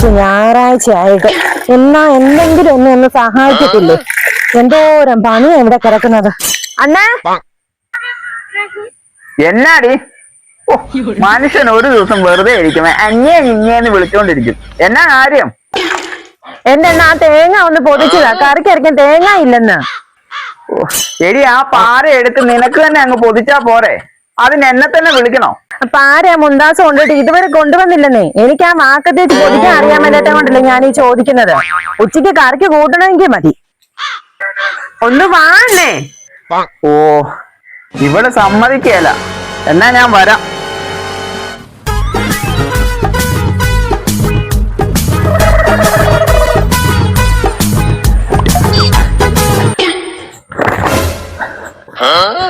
ഒരു ഞായറാഴ്ച ആയിട്ട് എന്നാ എന്തെങ്കിലും ഒന്ന് സഹായിക്കത്തില്ലേ? എന്തോരം പണിയാ ഇവിടെ കിടക്കുന്നത്. അണ്ണേ എന്നാടി മനുഷ്യൻ ഒരു ദിവസം വെറുതെ ഇരിക്കുമ്പോ ഇങ്ങേന്ന് വിളിച്ചോണ്ടിരിക്കും. എന്നാ കാര്യം? എന്റെ അണ്ണ ആ തേങ്ങ ഒന്ന് പൊതിച്ചതാ, കറിക്ക് അരയ്ക്കാൻ തേങ്ങ ഇല്ലെന്ന്. എടി ആ പാര എടുത്ത് നിനക്ക് തന്നെ അങ്ങ് പൊതിച്ചാ പോരെ, അതിന് എന്നെ തന്നെ വിളിക്കണോ? പാര മുന്താസം കൊണ്ടിട്ട് ഇതുവരെ കൊണ്ടുവന്നില്ലെന്നേ. എനിക്ക് ആ വാക്കത്തെ വെച്ച് പൊതിക്കാൻ അറിയാൻ വേണ്ടിയിട്ട് കൊണ്ടല്ലേ ഞാൻ ഈ ചോദിക്കുന്നത്. ഉച്ചയ്ക്ക് കറിക്ക് കൂട്ടണമെങ്കിൽ മതി. ഒന്ന് വാണേ. ഓ ഇവിടെ സമ്മതിക്കല. എന്നാ ഞാൻ വരാം.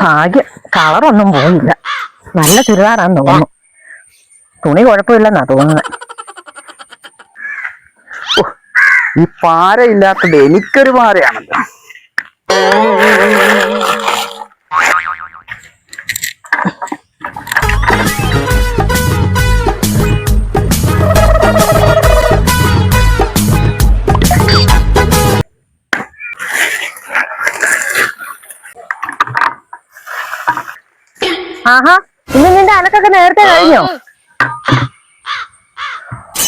ഭാഗ്യം കളറൊന്നും പോയില്ല. നല്ല ചുരിദാറാന്ന് തോന്നുന്നു. തുണി കുഴപ്പമില്ലെന്നാ തോന്നുന്നത്. ഈ പാര ഇല്ലാത്തത് എനിക്കൊരു പാരയാണല്ലോ. ആഹാ, ഇന്ന് നിന്റെ അലക്കൊക്കെ നേരത്തെ കഴിഞ്ഞോ?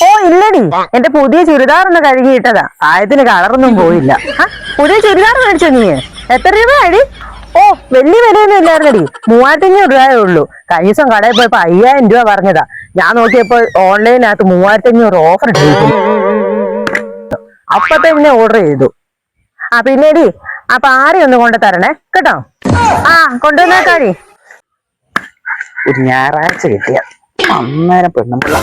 ഓ ഇല്ലടി, എന്റെ പുതിയ ചുരിദാർ ഒന്ന് കഴുകിയിട്ടതാ. ആയത്തിന് കളറൊന്നും പോയില്ല. പുതിയ ചുരിദാർ മേടിച്ചോ നീ? എത്ര രൂപയാടി? ഓ വലിയ വിലയൊന്നും ഇല്ലായിരുന്നടി, 3500 രൂപയേ ഉള്ളൂ. കഴിഞ്ഞ ദിവസം കടയിൽ പോയപ്പോ 5000 രൂപ പറഞ്ഞതാ. ഞാൻ നോക്കിയപ്പോ ഓൺലൈനകത്ത് 3500 ഓഫർ ഇട്ടിരിക്കുന്നു. അപ്പത്തെ പിന്നെ ഓർഡർ ചെയ്തു. പിന്നേടി ആ പാര ഒന്ന് കൊണ്ട് തരണേ കേട്ടോ. കൊണ്ടുവന്നേക്കാടി. ഒരു ഞായറാഴ്ച കിട്ടിയ അന്നേരം പെണ്ണുമ്പിള്ള.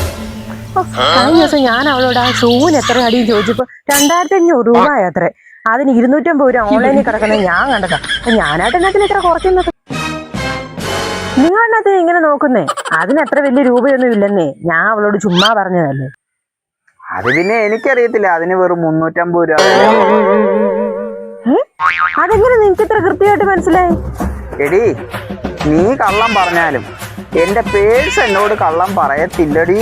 കഴിഞ്ഞ ദിവസം ഞാൻ അവളോട് ആ ഷൂവിന് എത്ര അടിയും ചോദിച്ചപ്പോ 2500 രൂപ അത്രേ. അതിന് 250 രൂപ ഓൺലൈനിൽ കിടക്കുന്നത് ഞാൻ കണ്ടതാ. ഞാനായിട്ട് എന്നതിന് ഇത്ര കുറയ്ക്കുന്നത്? നിങ്ങളെന്നത് ഇങ്ങനെ നോക്കുന്നേ? അതിന് എത്ര വലിയ രൂപയൊന്നും ഇല്ലെന്നേ. ഞാൻ അവളോട് ചുമ്മാ പറഞ്ഞതല്ലേ. അത് പിന്നെ എനിക്കറിയത്തില്ല, അതിന് വെറും 350 രൂപ. അതെങ്ങനെ നിനക്ക് ഇത്ര കൃത്യമായിട്ട് മനസ്സിലായി? എടി നീ കള്ളം പറഞ്ഞാലും എന്റെ പേഴ്സ് എന്നോട് കള്ളം പറയത്തില്ലടി.